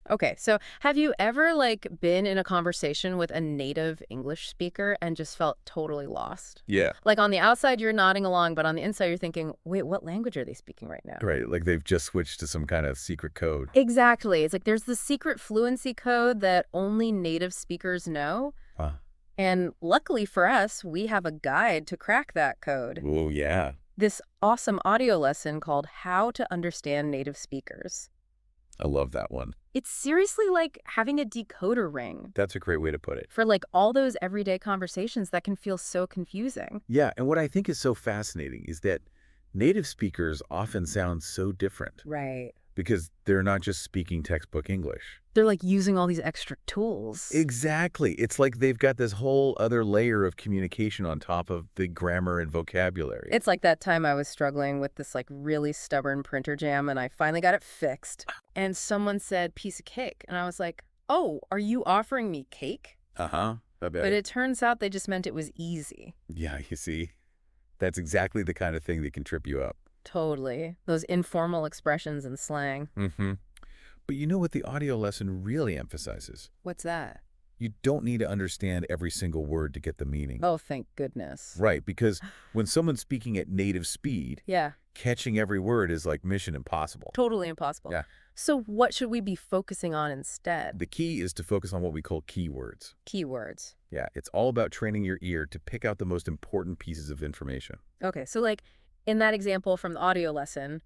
Okay, so have you ever been in a conversation with a native English speaker and just felt totally lost? Yeah. Like on the outside you're nodding along, but on the inside you're thinking, "Wait, what language are they speaking right now?" Right, like they've just switched to some kind of secret code. Exactly. It's like there's the secret fluency code that only native speakers know, Huh. and luckily for us, we have a guide to crack that code. Oh, yeah. This awesome audio lesson called How to Understand Native Speakers. I love that one. It's seriously like having a decoder ring That's a great way to put it. for all those everyday conversations that can feel so confusing. Yeah, and what I think is so fascinating is that native speakers often sound so different Right. because they're not just speaking textbook English. They're using all these extra tools. Exactly. It's like they've got this whole other layer of communication on top of the grammar and vocabulary. It's like that time I was struggling with this really stubborn printer jam and I finally got it fixed. And someone said piece of cake. And I was like, "Oh, are you offering me cake?" Uh-huh. I bet. But it turns out they just meant it was easy. Yeah, you see, that's exactly the kind of thing that can trip you up. Totally. Those informal expressions and slang. Mm-hmm. But you know what the audio lesson really emphasizes? What's that? You don't need to understand every single word to get the meaning. Oh, thank goodness. Right, because when someone's speaking at native speed, Yeah, catching every word is like mission impossible. totally impossible. Yeah. So what should we be focusing on instead? The key is to focus on what we call keywords. Keywords. Yeah, it's all about training your ear to pick out the most important pieces of information. Okay, so in that example from the audio lesson,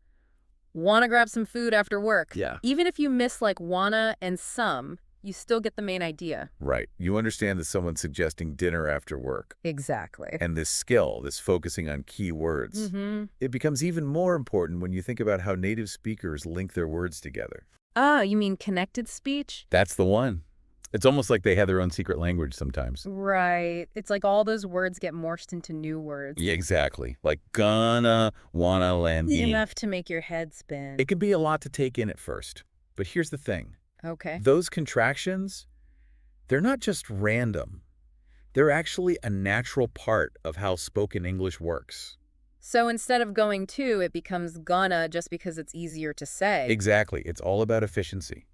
wanna grab some food after work. Yeah. Even if you miss wanna and some, you still get the main idea. Right. You understand that someone's suggesting dinner after work. Exactly. And this skill, this focusing on key words, Mm-hmm. it becomes even more important when you think about how native speakers link their words together. Ah, you mean connected speech? That's the one. It's almost like they have their own secret language sometimes. Right. It's like all those words get morphed into new words. Yeah, exactly. Like gonna, wanna, land. Enough to make your head spin. It can be a lot to take in at first. But here's the thing. Okay. Those contractions, they're not just random. They're actually a natural part of how spoken English works. So instead of going to, it becomes gonna just because it's easier to say. Exactly. It's all about efficiency.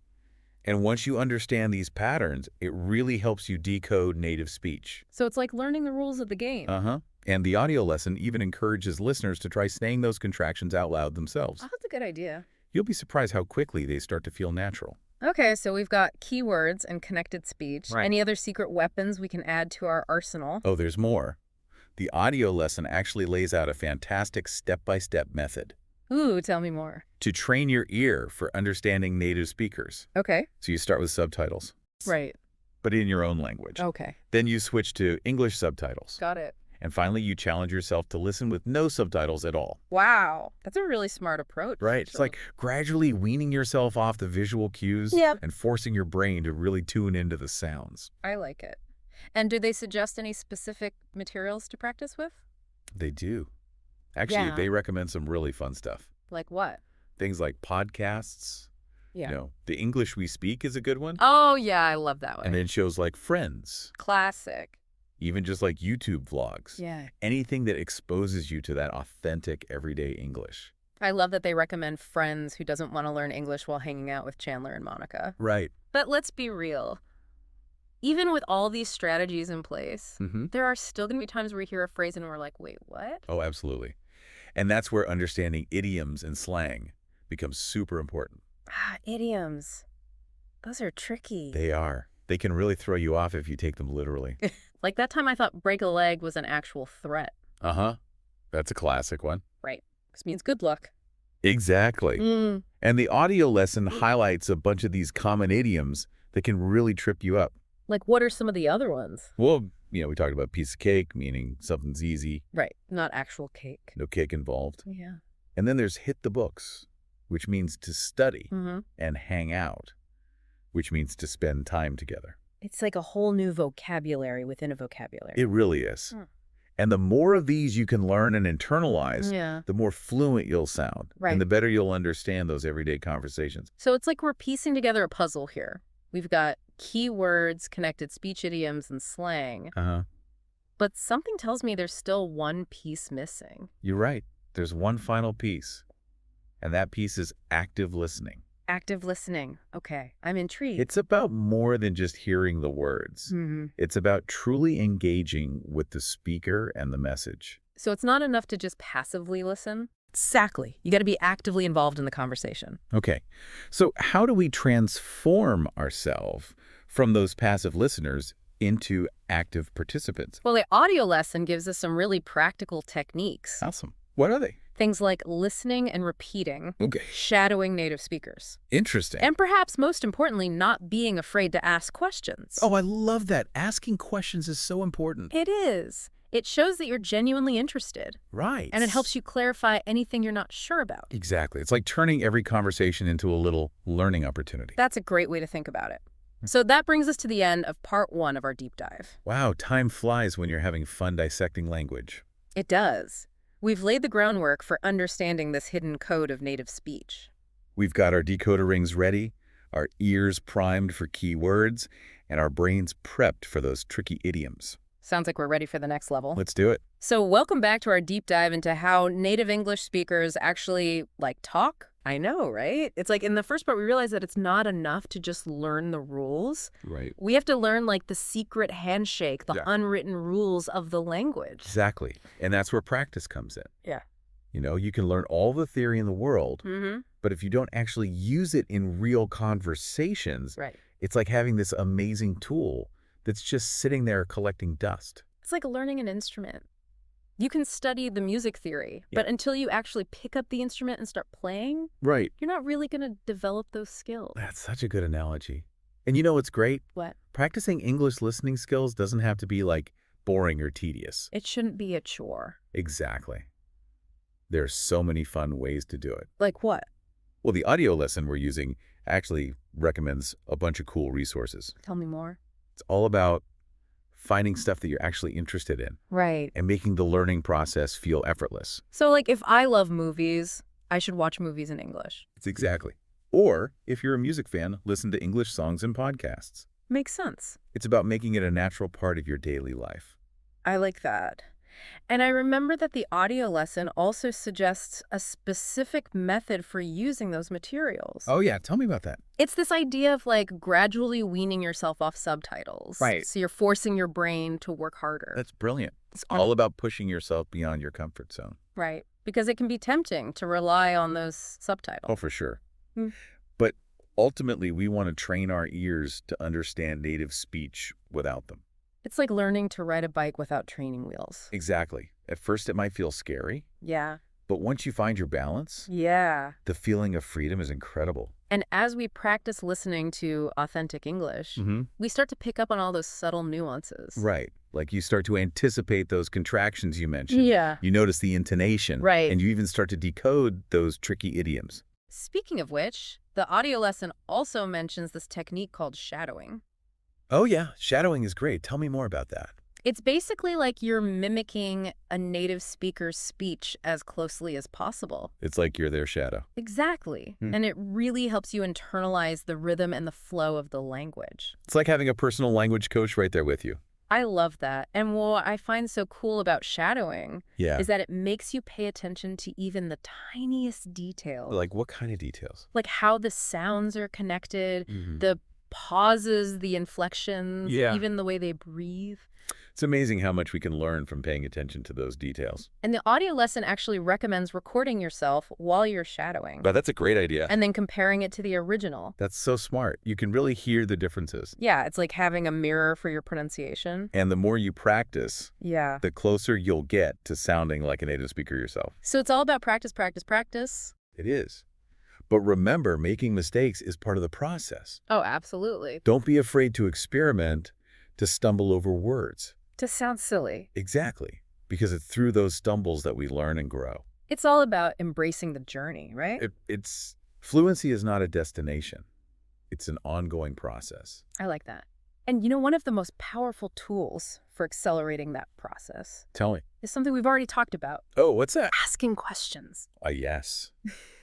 And once you understand these patterns, it really helps you decode native speech. So it's like learning the rules of the game. Uh-huh. And the audio lesson even encourages listeners to try saying those contractions out loud themselves. Oh, that's a good idea. You'll be surprised how quickly they start to feel natural. Okay, so we've got keywords and connected speech. Right. Any other secret weapons we can add to our arsenal? Oh, there's more. The audio lesson actually lays out a fantastic step-by-step method Ooh, tell me more. to train your ear for understanding native speakers. Okay. So you start with subtitles, Right. but in your own language. Okay. Then you switch to English subtitles. Got it. And finally, you challenge yourself to listen with no subtitles at all. Wow. That's a really smart approach. Right. It's like gradually weaning yourself off the visual cues Yep. and forcing your brain to really tune into the sounds. I like it. And do they suggest any specific materials to practice with? They do. Actually, Yeah. they recommend some really fun stuff. Like what? Things like podcasts. Yeah. You know, The English We Speak is a good one. Oh, yeah, I love that one. And then shows like Friends, Classic. even just like YouTube vlogs. Yeah. Anything that exposes you to that authentic everyday English. I love that they recommend Friends who doesn't want to learn English while hanging out with Chandler and Monica. Right. But let's be real. Even with all these strategies in place, Mm-hmm. there are still going to be times where we hear a phrase and we're like, wait, what? Oh, absolutely. And that's where understanding idioms and slang becomes super important. Ah, idioms. Those are tricky. They are. They can really throw you off if you take them literally. Like that time I thought break a leg was an actual threat. Uh-huh. That's a classic one. Right. This means good luck. Exactly. Mm. And the audio lesson highlights a bunch of these common idioms that can really trip you up. Like, what are some of the other ones? Well, we talked about piece of cake, meaning something's easy, Right. Not actual cake. no cake involved. Yeah. And then there's hit the books, which means to study, Mm-hmm. and hang out, which means to spend time together. It's like a whole new vocabulary within a vocabulary. It really is. Hmm. And the more of these you can learn and internalize, Yeah. the more fluent you'll sound, Right. and the better you'll understand those everyday conversations. So it's like we're piecing together a puzzle here. We've got keywords, connected speech idioms, and slang. Uh-huh. But something tells me there's still one piece missing. You're right. There's one final piece, and that piece is active listening. Active listening. Okay, I'm intrigued. It's about more than just hearing the words. Hmm. It's about truly engaging with the speaker and the message. So it's not enough to just passively listen? Exactly. You got to be actively involved in the conversation. Okay, so how do we transform ourselves from those passive listeners into active participants? Well, the audio lesson gives us some really practical techniques. Awesome. What are they? Things like listening and repeating, Okay. shadowing native speakers, Interesting. and perhaps most importantly, not being afraid to ask questions. Oh, I love that. Asking questions is so important. It is. It shows that you're genuinely interested, Right. and it helps you clarify anything you're not sure about. Exactly. It's like turning every conversation into a little learning opportunity. That's a great way to think about it. So that brings us to the end of part 1 of our deep dive. Wow, time flies when you're having fun dissecting language. It does. We've laid the groundwork for understanding this hidden code of native speech. We've got our decoder rings ready, our ears primed for key words, and our brains prepped for those tricky idioms. Sounds like we're ready for the next level. Let's do it. So welcome back to our deep dive into how native English speakers actually, talk. I know, right? It's like in the first part, we realized that it's not enough to just learn the rules. Right. We have to learn, the secret handshake, the Yeah. unwritten rules of the language. Exactly. And that's where practice comes in. Yeah. You can learn all the theory in the world, Mm-hmm. but if you don't actually use it in real conversations, Right. it's like having this amazing tool that's just sitting there collecting dust. It's like learning an instrument. You can study the music theory, Yeah. but until you actually pick up the instrument and start playing, Right. you're not really going to develop those skills. That's such a good analogy. And you know what's great? What? Practicing English listening skills doesn't have to be boring or tedious. It shouldn't be a chore. Exactly. There's so many fun ways to do it. Like what? Well, the audio lesson we're using actually recommends a bunch of cool resources. Tell me more. It's all about finding stuff that you're actually interested in Right. and making the learning process feel effortless. So, if I love movies, I should watch movies in English. It's exactly. Or, if you're a music fan, listen to English songs and podcasts. Makes sense. It's about making it a natural part of your daily life. I like that. And I remember that the audio lesson also suggests a specific method for using those materials. Oh, yeah. Tell me about that. It's this idea of gradually weaning yourself off subtitles. Right. So you're forcing your brain to work harder. That's brilliant. It's All about pushing yourself beyond your comfort zone. Right. Because it can be tempting to rely on those subtitles. Oh, for sure. Hmm. But ultimately, we want to train our ears to understand native speech without them. It's like learning to ride a bike without training wheels. Exactly. At first, it might feel scary, Yeah. but once you find your balance, Yeah. the feeling of freedom is incredible. And as we practice listening to authentic English, Mm-hmm. we start to pick up on all those subtle nuances. Right. Like you start to anticipate those contractions you mentioned. Yeah. You notice the intonation. Right. And you even start to decode those tricky idioms. Speaking of which, the audio lesson also mentions this technique called shadowing. Oh, yeah. Shadowing is great. Tell me more about that. It's basically like you're mimicking a native speaker's speech as closely as possible. It's like you're their shadow. Exactly. Hmm. And it really helps you internalize the rhythm and the flow of the language. It's like having a personal language coach right there with you. I love that. And what I find so cool about shadowing Yeah. is that it makes you pay attention to even the tiniest details. Like what kind of details? Like how the sounds are connected, Mhm. the pauses, the inflections, Yeah. even the way they breathe. It's amazing how much we can learn from paying attention to those details. And the audio lesson actually recommends recording yourself while you're shadowing But that's a great idea. and then comparing it to the original. That's so smart. You can really hear the differences. Yeah, it's like having a mirror for your pronunciation. And the more you practice, Yeah. the closer you'll get to sounding like a native speaker yourself. So it's all about practice, practice, practice. It is. But remember, making mistakes is part of the process. Oh, absolutely. Don't be afraid to experiment, to stumble over words. To sound silly. Exactly. Because it's through those stumbles that we learn and grow. It's all about embracing the journey, right? Fluency is not a destination. It's an ongoing process. I like that. And one of the most powerful tools for accelerating that process Tell me. is something we've already talked about, Oh, what's that? asking questions. Yes.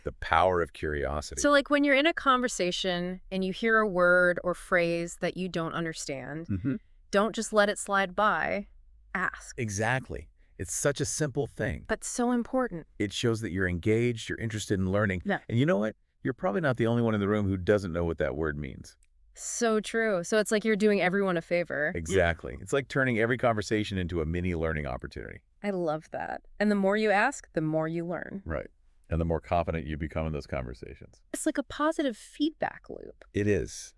The power of curiosity. So when you're in a conversation and you hear a word or phrase that you don't understand, Mhm. don't just let it slide by. Ask. Exactly. It's such a simple thing. But so important. It shows that you're engaged, you're interested in learning. Yeah. And you know what? you're probably not the only one in the room who doesn't know what that word means. So true. So it's like you're doing everyone a favor. Exactly. It's like turning every conversation into a mini learning opportunity. I love that. And the more you ask, the more you learn. Right. And the more confident you become in those conversations. It's like a positive feedback loop. It is.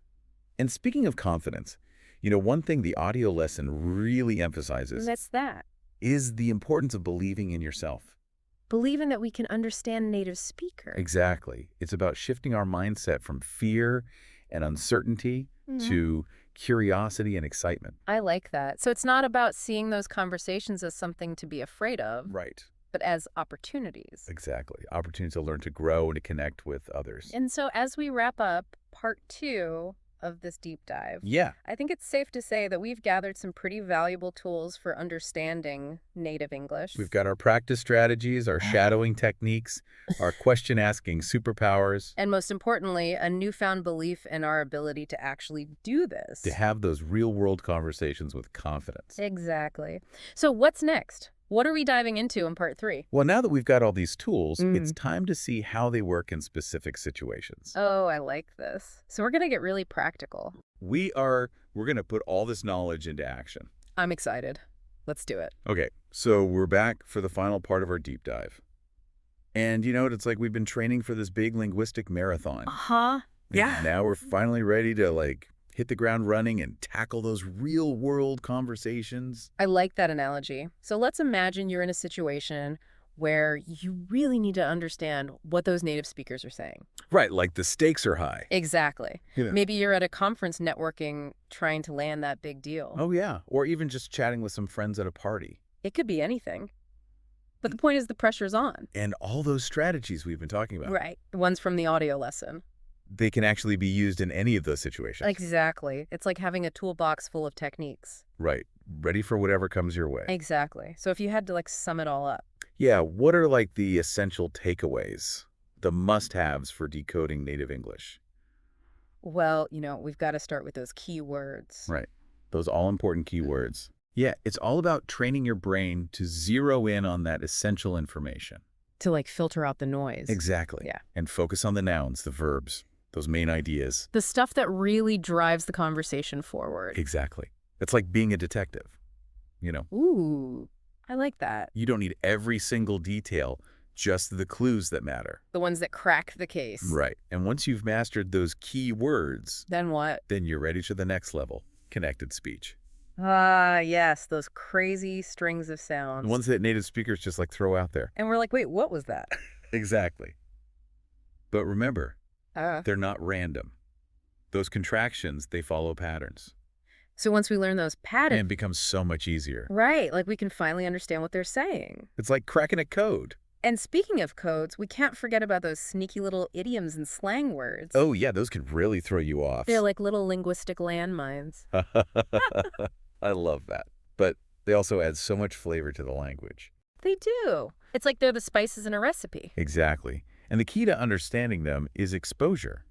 And speaking of confidence, one thing the audio lesson really emphasizes And that's that. is the importance of believing in yourself. Believing that we can understand native speakers. Exactly. It's about shifting our mindset from fear and uncertainty to curiosity and excitement. I like that. So it's not about seeing those conversations as something to be afraid of, Right. but as opportunities. Exactly. Opportunity to learn to grow and to connect with others. And so as we wrap up part 2 of this deep dive, Yeah. I think it's safe to say that we've gathered some pretty valuable tools for understanding native English. We've got our practice strategies, our shadowing techniques, our question-asking superpowers. And most importantly, a newfound belief in our ability to actually do this. To have those real-world conversations with confidence. Exactly. So what's next? What are we diving into in part 3? Well, now that we've got all these tools, it's time to see how they work in specific situations. Oh, I like this. So we're going to get really practical. We're going to put all this knowledge into action. I'm excited. Let's do it. Okay, so we're back for the final part of our deep dive. And it's like we've been training for this big linguistic marathon. Uh-huh. Yeah. And now we're finally ready to hit the ground running and tackle those real-world conversations. I like that analogy. So let's imagine you're in a situation where you really need to understand what those native speakers are saying. Right, like the stakes are high. Exactly. Yeah. Maybe you're at a conference networking trying to land that big deal. Oh, yeah. Or even just chatting with some friends at a party. It could be anything. But the point is the pressure's on. And all those strategies we've been talking about. Right. The ones from the audio lesson. They can actually be used in any of those situations. Exactly. It's like having a toolbox full of techniques. Right. Ready for whatever comes your way. Exactly. So if you had to sum it all up. Yeah, what are the essential takeaways, the must-haves for decoding native English? Well, we've got to start with those key words. Right. Those all-important keywords. Yeah, it's all about training your brain to zero in on that essential information. To filter out the noise. Exactly. Yeah. And focus on the nouns, the verbs, those main ideas. The stuff that really drives the conversation forward. Exactly. It's like being a detective, Ooh, I like that. You don't need every single detail, just the clues that matter. The ones that crack the case. Right. And once you've mastered those key words, Then what? then you're ready to the next level, connected speech. Ah, yes, those crazy strings of sounds. The ones that native speakers just throw out there. And we're like, wait, what was that? Exactly. But remember, Ah. they're not random. Those contractions, they follow patterns. So once we learn those And patterns, it becomes so much easier. right, we can finally understand what they're saying. It's like cracking a code. And speaking of codes, we can't forget about those sneaky little idioms and slang words. Oh, yeah, those can really throw you off. They're like little linguistic landmines. I love that. But they also add so much flavor to the language. They do. It's like they're the spices in a recipe. Exactly. And the key to understanding them is exposure.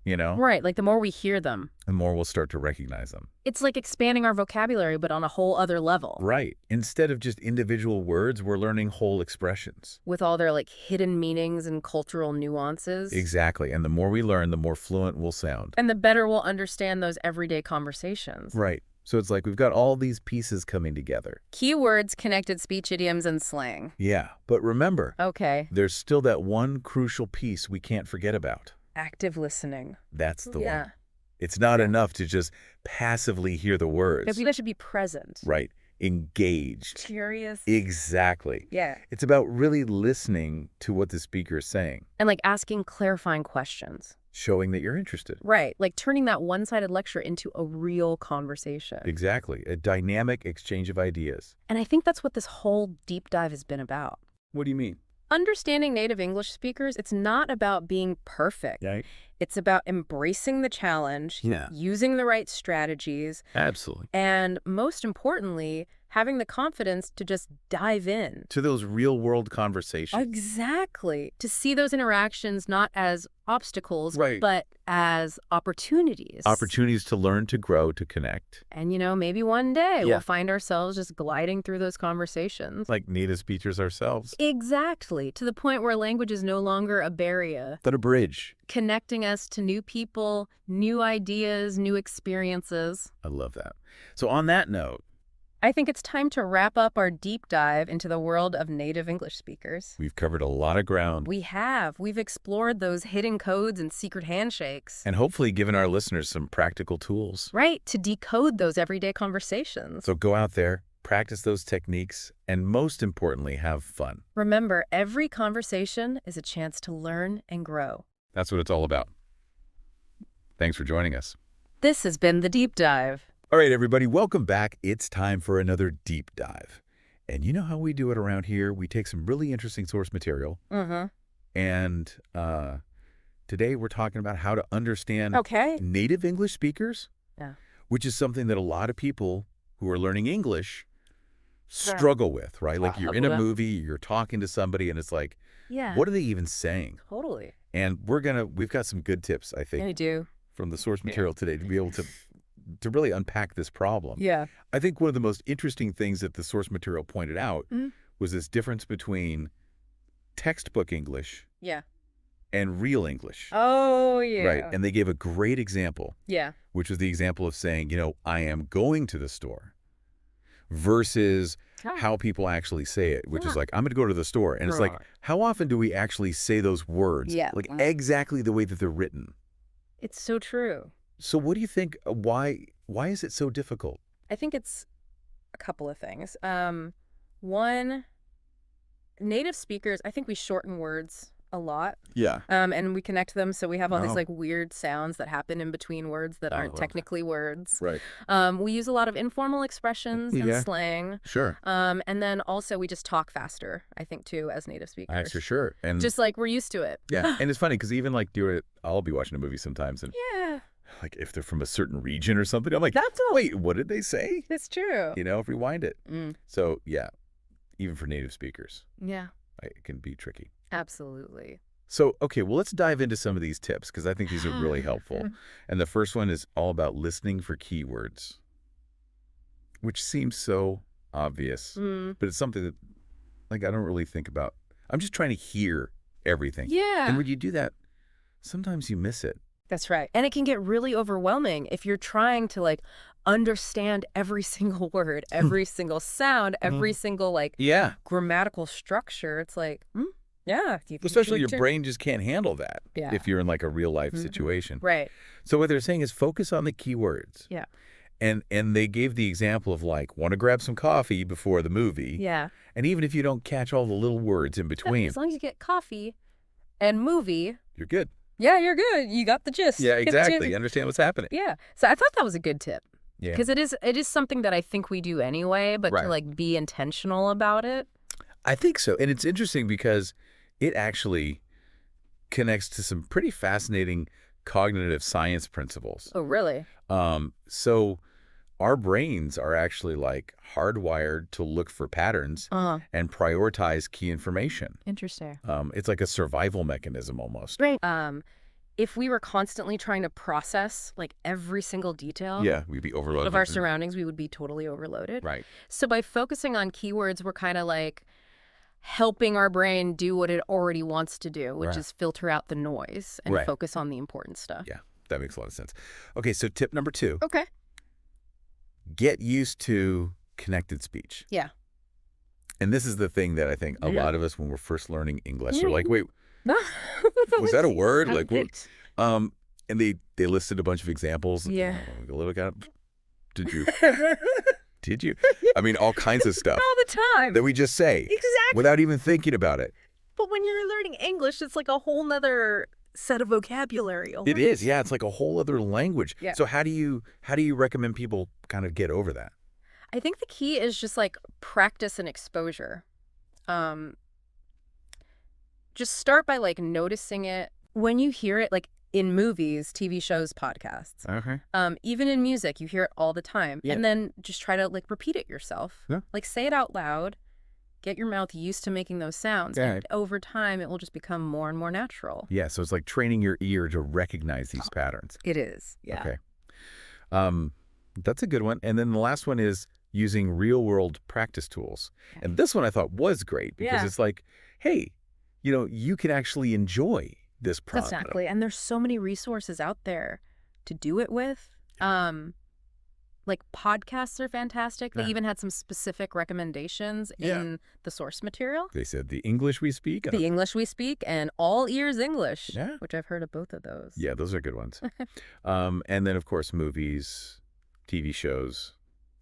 Right, the more we hear them. The more we'll start to recognize them. It's like expanding our vocabulary, but on a whole other level. Right. Instead of just individual words, we're learning whole expressions. With all their hidden meanings and cultural nuances. Exactly. And the more we learn, the more fluent we'll sound. And the better we'll understand those everyday conversations. Right. So it's like we've got all these pieces coming together. Keywords, connected speech idioms, and slang. Yeah. But remember, Okay. there's still that one crucial piece we can't forget about. Active listening. That's the Yeah. one. It's not enough to just passively hear the words. Because you should be present. Right. Engaged. Curious. Exactly. Yeah. It's about really listening to what the speaker is saying, And asking clarifying questions. showing that you're interested. Right. Turning that one-sided lecture into a real conversation. Exactly. A dynamic exchange of ideas. And I think that's what this whole deep dive has been about. What do you mean? Understanding native English speakers, it's not about being perfect. Yeah. It's about embracing the challenge, Yeah. using the right strategies, Absolutely. and most importantly, having the confidence to just dive in. To those real-world conversations. Exactly. To see those interactions not as obstacles, Right. but as opportunities. Opportunities to learn, to grow, to connect. And, maybe one day Yeah. we'll find ourselves just gliding through those conversations. Like native speakers ourselves. Exactly. To the point where language is no longer a barrier. But a bridge. Connecting us to new people, new ideas, new experiences. I love that. So on that note, I think it's time to wrap up our deep dive into the world of native English speakers. we've covered a lot of ground. We have. We've explored those hidden codes and secret handshakes. And hopefully given our listeners some practical tools. Right, to decode those everyday conversations. So go out there, practice those techniques, and most importantly, have fun. Remember, every conversation is a chance to learn and grow. That's what it's all about. Thanks for joining us. This has been The Deep Dive. All right, everybody, welcome back. It's time for another deep dive. And you know how we do it around here? We take some really interesting source material. And today we're talking about how to understand native English speakers, which is something that a lot of people who are learning English struggle with, right? Like you're in a movie, you're talking to somebody, and it's like, what are they even saying? Totally. And we've got some good tips, I think, I do. from the source material today to be able to really unpack this problem. Yeah. I think one of the most interesting things that the source material pointed out was this difference between textbook English and real English. Oh, yeah. Right. And they gave a great example, Yeah. which was the example of saying, I am going to the store versus how people actually say it, which is like, I'm going to go to the store. And it's like, how often do we actually say those words? Yeah. Like exactly the way that they're written. It's so true. So what do you think? Why is it so difficult? I think it's a couple of things. One, native speakers, I think we shorten words a lot. Yeah. And we connect them, so we have all these like weird sounds that happen in between words that aren't technically words. Right. We use a lot of informal expressions and slang. Sure. And then also we just talk faster, I think, too, as native speakers. Actually, sure. And just like we're used to it. yeah. And it's funny because even like I'll be watching a movie sometimes and like if they're from a certain region or something, I'm like, wait, what did they say? It's true. Rewind it. So yeah, even for native speakers. Yeah. It can be tricky. Absolutely. So, okay, well, let's dive into some of these tips because I think these are really helpful. And the first one is all about listening for keywords, which seems so obvious, but it's something that like I don't really think about. I'm just trying to hear everything. Yeah. And when you do that, sometimes you miss it. That's right. And it can get really overwhelming if you're trying to like understand every single word, every single sound, every single like grammatical structure. It's like, Especially your brain just can't handle that if you're in like a real life Mm-hmm. situation. Right. So what they're saying is focus on the keywords. Yeah. And they gave the example of like, want to grab some coffee before the movie. Yeah. And even if you don't catch all the little words in between. As long as you get coffee and movie. You're good. Yeah, you're good. You got the gist. Yeah, exactly. You understand what's happening. Yeah. So I thought that was a good tip. Yeah. Because it is something that I think we do anyway, but to like be intentional about it. I think so. And it's interesting because it actually connects to some pretty fascinating cognitive science principles. Oh, really? So our brains are actually like hardwired to look for patterns and prioritize key information. Interesting. It's like a survival mechanism almost. Right. If we were constantly trying to process like every single detail we'd be overloaded of our surroundings, we would be totally overloaded. Right. So by focusing on keywords, we're kind of like helping our brain do what it already wants to do, which is filter out the noise and focus on the important stuff. Yeah, that makes a lot of sense. Okay, so tip number 2. Okay. Get used to connected speech. Yeah. And this is the thing that I think a lot of us, when we're first learning English, are like, wait, was that a word? Like, what? And they listed a bunch of examples. Yeah. Did you? Did you? I mean, all kinds of stuff. All the time. That we just say. Exactly. Without even thinking about it. But when you're learning English, it's like a whole nother set of vocabulary. It is. Yeah, it's like a whole other language. Yeah. So how do you recommend people kind of get over that? I think the key is just like practice and exposure. Just start by like noticing it when you hear it. Like in movies, TV shows, podcasts. Okay. Even in music, you hear it all the time. Yeah. And then just try to like repeat it yourself. Yeah. Like say it out loud. Get your mouth used to making those sounds. Yeah. And over time, it will just become more and more natural. Yeah, so it's like training your ear to recognize these patterns. It is. Yeah. Okay. That's a good one. And then the last one is using real-world practice tools. Okay. And this one I thought was great because it's like, hey, you can actually enjoy this process. Exactly. And there's so many resources out there to do it with. Like podcasts are fantastic. They even had some specific recommendations in the source material. They said the English we speak. The English we speak and all ears English, yeah. which I've heard of both of those. Yeah, those are good ones. And then, of course, movies, TV shows,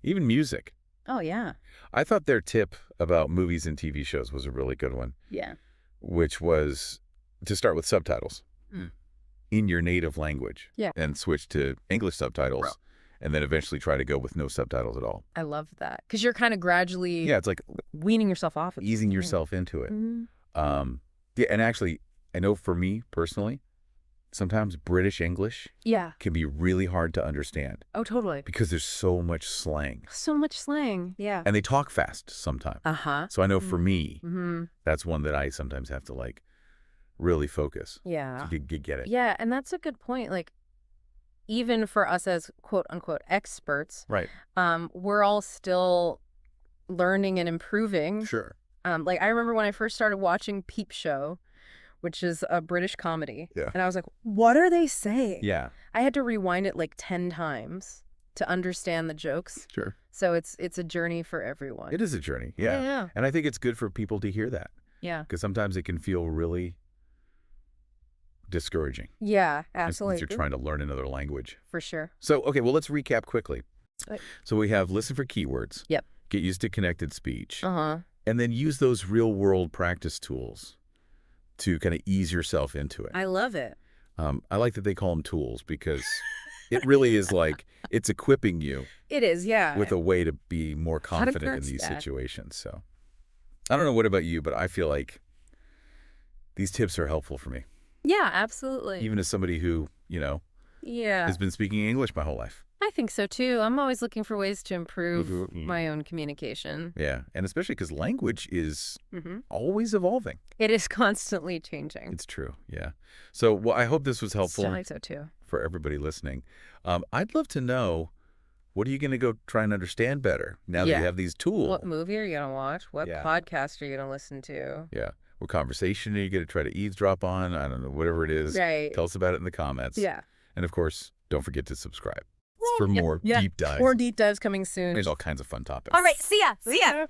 even music. Oh, yeah. I thought their tip about movies and TV shows was a really good one. Yeah. Which was to start with subtitles in your native language. Yeah. And switch to English subtitles. And then eventually try to go with no subtitles at all. I love that. Because you're kind of gradually it's like weaning yourself off. Easing yourself into it. Mm-hmm. Yeah, and actually, I know for me personally, sometimes British English can be really hard to understand. Oh, totally. Because there's so much slang. So much slang, yeah. And they talk fast sometimes. So I know for me, that's one that I sometimes have to like really focus. Yeah. To get it. Yeah, and that's a good point. Like, even for us as quote-unquote experts, right? We're all still learning and improving. Sure. Like, I remember when I first started watching Peep Show, which is a British comedy. Yeah. And I was like, what are they saying? Yeah. I had to rewind it like 10 times to understand the jokes. Sure. So it's a journey for everyone. It is a journey, yeah. And I think it's good for people to hear that. Yeah. Because sometimes it can feel really discouraging. Yeah, absolutely. If you're trying to learn another language. For sure. So, okay, well, let's recap quickly. Right. So we have listen for keywords. Yep. Get used to connected speech. And then use those real-world practice tools to kind of ease yourself into it. I love it. I like that they call them tools because it really is like it's equipping you. It is, yeah. With a way to be more confident in these situations. So I don't know what about you, but I feel like these tips are helpful for me. Yeah, absolutely. Even as somebody who, has been speaking English my whole life. I think so, too. I'm always looking for ways to improve my own communication. Yeah, and especially because language is always evolving. It is constantly changing. It's true, yeah. So, well, I hope this was helpful. I think so, too. For everybody listening. I'd love to know, what are you going to go try and understand better now that you have these tools? What movie are you going to watch? What podcast are you going to listen to? Yeah. What conversation are you going to try to eavesdrop on? I don't know, whatever it is. Right. Tell us about it in the comments. Yeah. And, of course, don't forget to subscribe for more deep dives. More deep dives coming soon. There's all kinds of fun topics. All right. See ya. See ya.